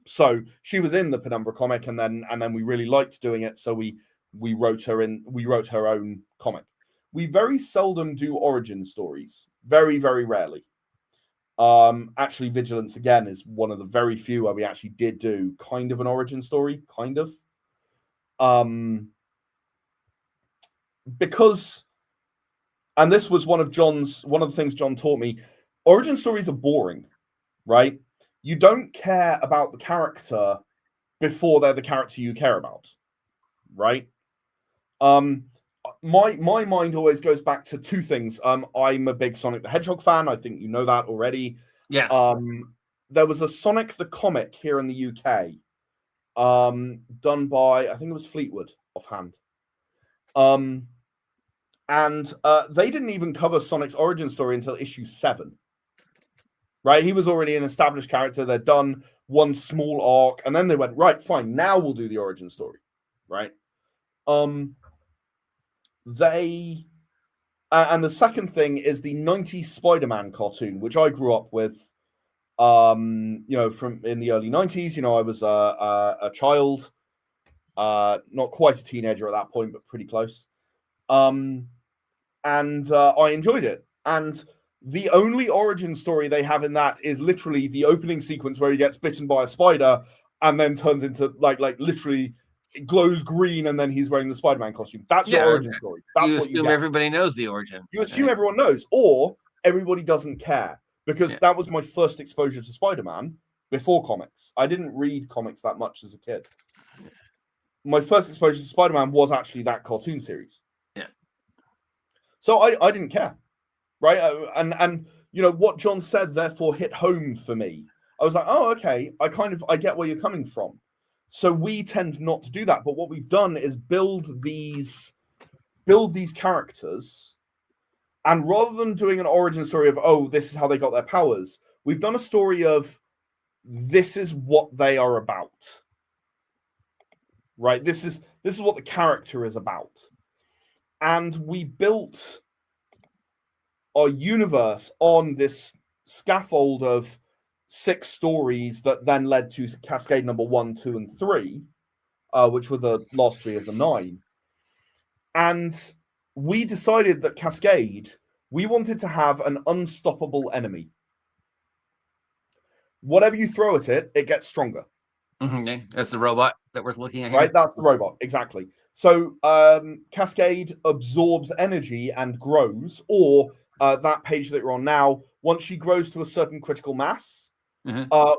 So she was in the Penumbra comic, and then we really liked doing it, so we wrote her own comic. We very seldom do origin stories. Very, very rarely. Actually, Vigilance again is one of the very few where we actually did do kind of an origin story, kind of. Because, and this was one of the things John taught me, origin stories are boring, right? You don't care about the character before they're the character you care about. right? My mind always goes back to two things. I'm a big Sonic the Hedgehog fan. I think you know that already. Yeah. There was a Sonic the Comic here in the UK, done by, I think it was Fleetwood offhand. And they didn't even cover Sonic's origin story until issue 7. Right? He was already an established character. They'd done one small arc, and then they went, right, fine, now we'll do the origin story. Right? And the second thing is the 90s Spider-Man cartoon, which I grew up with, from in the early 90s. I was a child, not quite a teenager at that point, but pretty close. And I enjoyed it. And the only origin story they have in that is literally the opening sequence where he gets bitten by a spider and then turns into like literally it glows green, and then he's wearing the Spider-Man costume. That's your origin story. That's you what you assume get. everybody knows the origin. You assume everyone knows, or everybody doesn't care, because that was my first exposure to Spider-Man before comics. I didn't read comics that much as a kid. My first exposure to Spider-Man was actually that cartoon series. Yeah. So I didn't care, right? And what John said therefore hit home for me. I was like, oh, okay, I get where you're coming from. So we tend not to do that, but what we've done is build these characters, and rather than doing an origin story of, oh, this is how they got their powers, we've done a story of this is what they are about. Right? This is what the character is about. And we built our universe on this scaffold of 6 stories that then led to Cascade number 1, 2, and 3, which were the last 3 of the 9. And we decided that Cascade, we wanted to have an unstoppable enemy. Whatever you throw at it, it gets stronger. Mm-hmm. That's the robot that we're looking at here. Right, that's the robot, exactly. So Cascade absorbs energy and grows, or that page that you're on now, once she grows to a certain critical mass,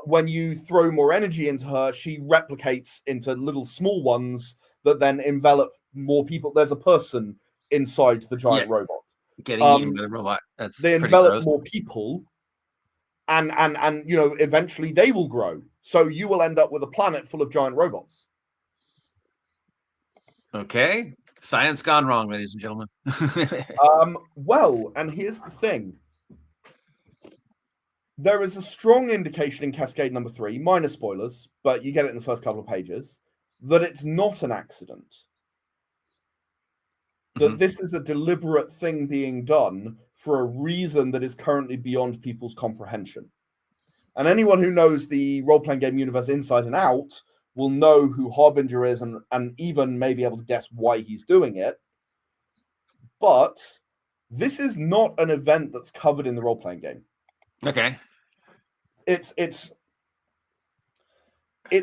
when you throw more energy into her, she replicates into little small ones that then envelop more people. There's a person inside the giant robot. Getting eaten by the robot. They envelop more people, and eventually they will grow. So you will end up with a planet full of giant robots. Okay. Science gone wrong, ladies and gentlemen. Well, and here's the thing. There is a strong indication in Cascade number 3, minor spoilers, but you get it in the first couple of pages, that it's not an accident. That this is a deliberate thing being done for a reason that is currently beyond people's comprehension. And anyone who knows the role-playing game universe inside and out will know who Harbinger is, and even may be able to guess why he's doing it. But this is not an event that's covered in the role-playing game. Okay. It's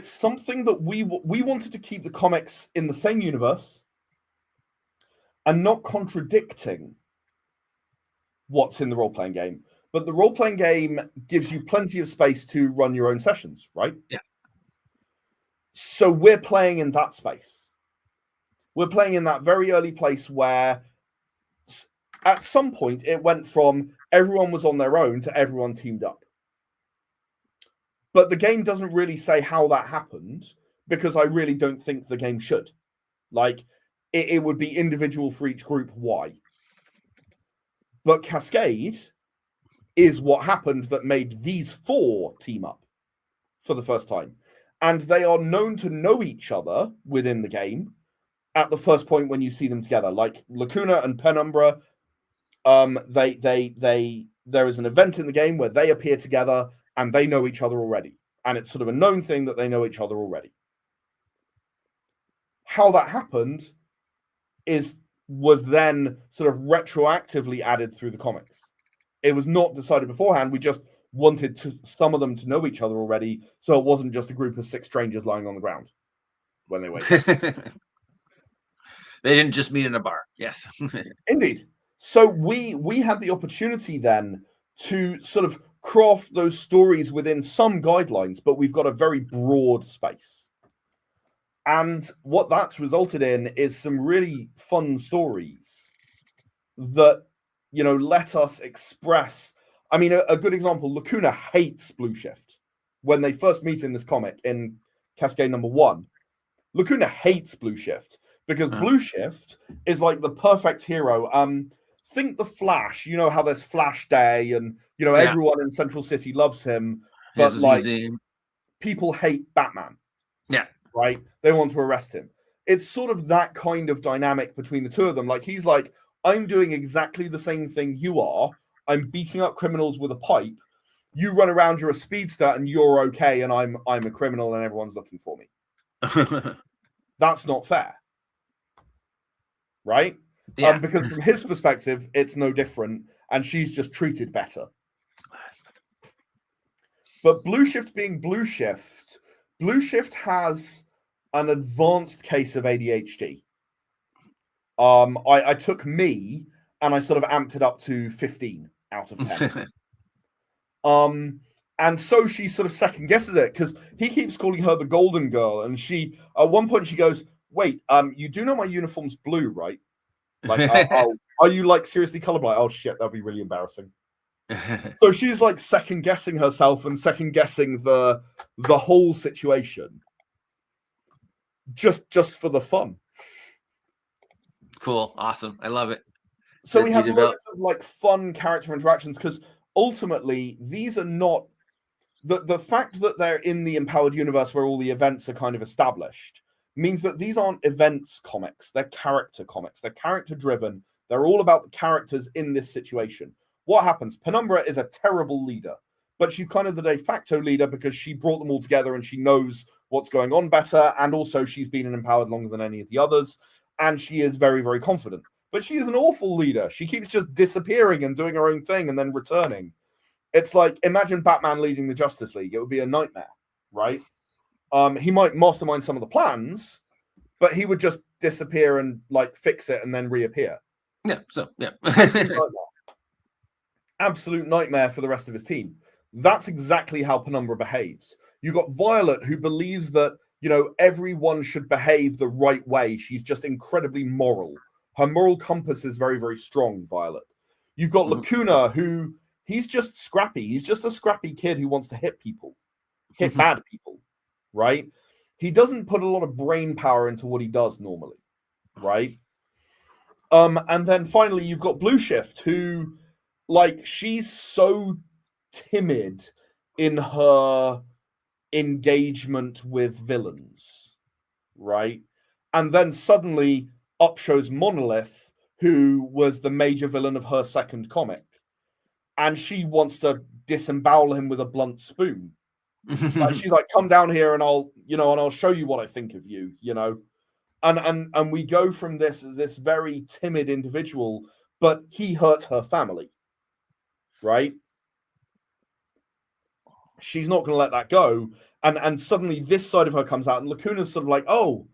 something that we wanted to keep the comics in the same universe and not contradicting what's in the role-playing game. But the role-playing game gives you plenty of space to run your own sessions, right? Yeah. So we're playing in that space. We're playing in that very early place where at some point it went from everyone was on their own to everyone teamed up. But the game doesn't really say how that happened, because I really don't think the game should. Like, it would be individual for each group why. But Cascade is what happened that made these 4 team up for the first time. And they are known to know each other within the game at the first point when you see them together. Like Lacuna and Penumbra, there is an event in the game where they appear together and they know each other already. And it's sort of a known thing that they know each other already. How that happened was then sort of retroactively added through the comics. It was not decided beforehand. We just wanted some of them to know each other already, so it wasn't just a group of 6 strangers lying on the ground when they wake up. They didn't just meet in a bar. Yes. Indeed. So we had the opportunity then to sort of craft those stories within some guidelines, but we've got a very broad space. And what that's resulted in is some really fun stories that, let us express. I mean, a good example, Lacuna hates Blue Shift. When they first meet in this comic in Cascade #1, Lacuna hates Blue Shift because Blue Shift is like the perfect hero. Think the Flash. You know how there's Flash Day, and everyone in Central City loves him, but like people hate Batman. Yeah. Right? They want to arrest him. It's sort of that kind of dynamic between the two of them. Like, he's like, I'm doing exactly the same thing you are. I'm beating up criminals with a pipe. You run around, you're a speedster, and you're okay, and I'm a criminal, and everyone's looking for me. That's not fair. Right? Yeah. Because from his perspective, it's no different, and she's just treated better. But Blue Shift being Blue Shift has an advanced case of ADHD. I took me and I sort of amped it up to 15 out of 10. And so she sort of second guesses it because he keeps calling her the Golden Girl, and she at one point she goes, "Wait, you do know my uniform's blue, right? Like, are you like seriously colorblind? Oh shit, that'd be really embarrassing." So she's like second guessing herself and second guessing the whole situation, just for the fun. Cool, awesome, I love it. So we have lots of like fun character interactions because ultimately these are not the fact that they're in the empowered universe where all the events are kind of established means that these aren't events comics, they're character comics. They're character driven. They're all about the characters in this situation. What happens? Penumbra is a terrible leader, but she's kind of the de facto leader because she brought them all together and she knows what's going on better, and also she's been in empowered longer than any of the others, and she is very, very confident. But she is an awful leader. She keeps just disappearing and doing her own thing and then returning. It's like, imagine Batman leading the Justice League. It would be a nightmare, right? He might mastermind some of the plans, but he would just disappear and like fix it and then reappear. Yeah, Absolute nightmare for the rest of his team. That's exactly how Penumbra behaves. You got Violet, who believes that, everyone should behave the right way. She's just incredibly moral. Her moral compass is very, very strong, Violet. You've got Lacuna, who he's just scrappy. He's just a scrappy kid who wants to hit people, hit bad people, right? He doesn't put a lot of brain power into what he does normally, right? And then finally, you've got Blue Shift, who, like, she's so timid in her engagement with villains, right? And then suddenly up shows Monolith, who was the major villain of her second comic, and she wants to disembowel him with a blunt spoon. Like, she's like, "Come down here, and I'll show you what I think of you," And we go from this very timid individual, but he hurt her family, right? She's not going to let that go, and suddenly this side of her comes out, and Lacuna's sort of like, oh,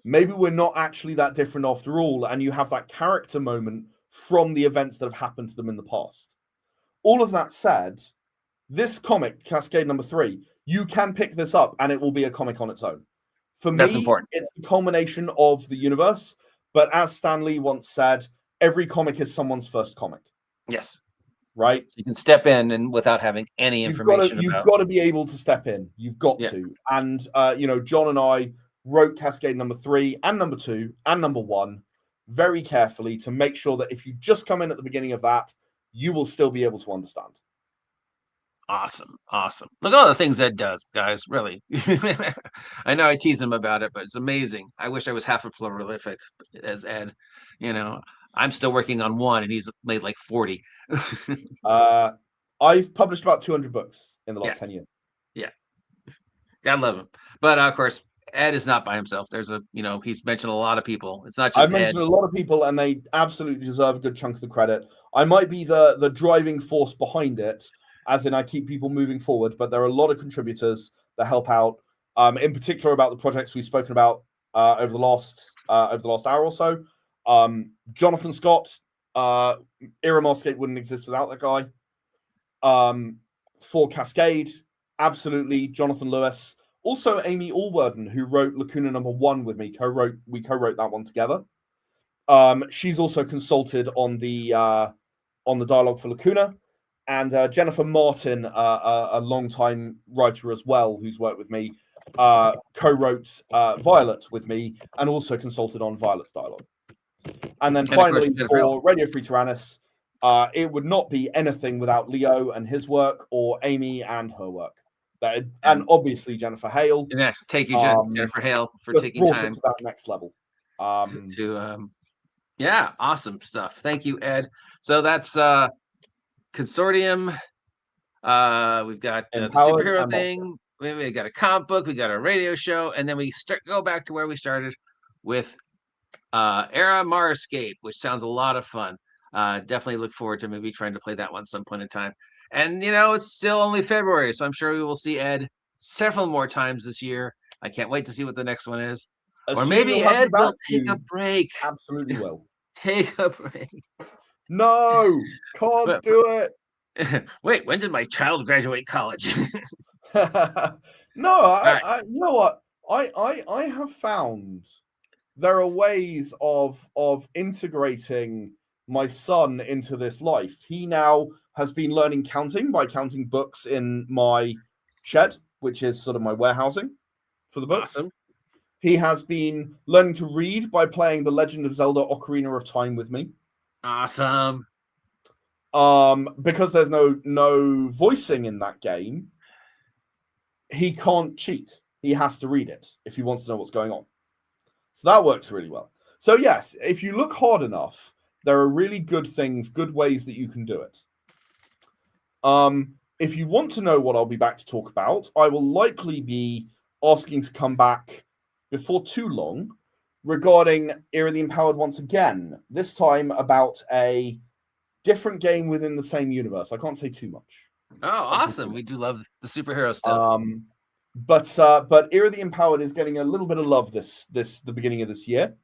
maybe we're not actually that different after all, and you have that character moment from the events that have happened to them in the past. All of that said, this comic, Cascade #3, you can pick this up, and it will be a comic on its own. For me, it's the culmination of the universe, but as Stan Lee once said, every comic is someone's first comic. Yes. Right? So you can step in and without having any information. You've got to be able to step in. You've got to. And, John and I wrote Cascade #3 and #2 and #1 very carefully to make sure that if you just come in at the beginning of that, you will still be able to understand. Awesome. Look at all the things Ed does, guys. Really. I know I tease him about it, but it's amazing. I wish I was half as prolific as Ed. I'm still working on one, and he's made like 40. I've published about 200 books in the last 10 years. Yeah. God love him. But of course, Ed is not by himself. There's he's mentioned a lot of people. It's not just I've mentioned a lot of people, and they absolutely deserve a good chunk of the credit. I might be the driving force behind it, as in I keep people moving forward, but there are a lot of contributors that help out, in particular about the projects we've spoken about over the last hour or so. Jonathan Scott, ERA Marscape wouldn't exist without that guy. For Cascade, absolutely. Jonathan Lewis, Also, Amy Allwarden, who wrote Lacuna #1 with me, we co-wrote that one together. She's also consulted on the dialogue for Lacuna, and Jennifer Martin, a longtime writer as well, who's worked with me, co-wrote Violet with me, and also consulted on Violet's dialogue. And then finally, for Radio Free Taranis, it would not be anything without Leo and his work, or Amy and her work. And obviously Jennifer Hale. Yeah, thank you, Jennifer Hale, for taking time to that next level. Yeah, awesome stuff. Thank you, Ed. So that's Consortium. We've got the superhero thing. We got a comic book. We got a radio show, and then we go back to where we started with ERA Marscape, which sounds a lot of fun. Definitely look forward to maybe trying to play that one some point in time. And it's still only February, so I'm sure we will see Ed several more times this year. I can't wait to see what the next one is. Or maybe Ed will take a break. Absolutely will. Take a break. No, can't do it. Wait, when did my child graduate college? No, you know what? I have found there are ways of integrating my son into this life. He now has been learning counting by counting books in my shed, which is sort of my warehousing for the books. Awesome. He has been learning to read by playing The Legend of Zelda Ocarina of Time with me. Awesome. Because there's no voicing in that game, he can't cheat. He has to read it if he wants to know what's going on. So that works really well. So yes, if you look hard enough, there are really good ways that you can do it. If you want to know what I'll be back to talk about, I will likely be asking to come back before too long regarding Era the Empowered once again, this time about a different game within the same universe. I can't say too much. Oh, awesome. We do love the superhero stuff. But Era the Empowered is getting a little bit of love the beginning of this year,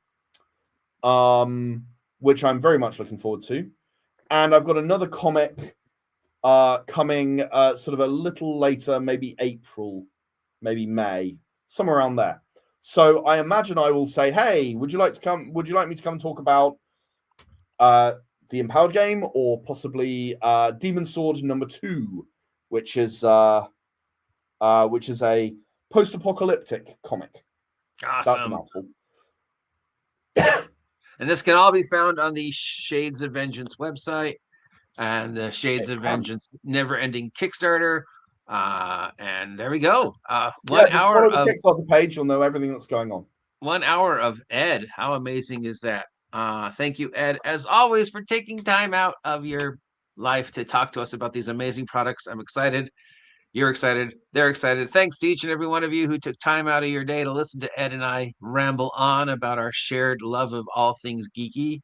which I'm very much looking forward to. And I've got another comic coming sort of a little later, maybe April, maybe May, somewhere around there. So I imagine I will say, hey, would you like me to come and talk about the Empowered game, or possibly Demon Sword #2, which is a post-apocalyptic comic. Awesome. That's a mouthful. And this can all be found on the Shades of Vengeance website and the Shades of Vengeance never-ending Kickstarter. And there we go. 1 hour of the Kickstarter page. You'll know everything that's going on. 1 hour of Ed. How amazing is that? Thank you, Ed, as always, for taking time out of your life to talk to us about these amazing products. I'm excited. You're excited. They're excited. Thanks to each and every one of you who took time out of your day to listen to Ed and I ramble on about our shared love of all things geeky.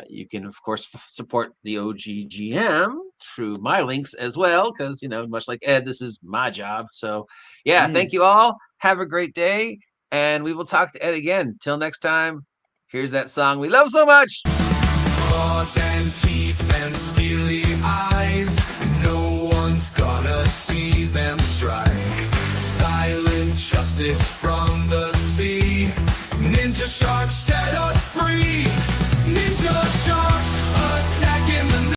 You can, of course, support the OGGM through my links as well, because, much like Ed, this is my job. So, yeah, Thank you all. Have a great day, and we will talk to Ed again. Till next time, here's that song we love so much. Claws and teeth and steely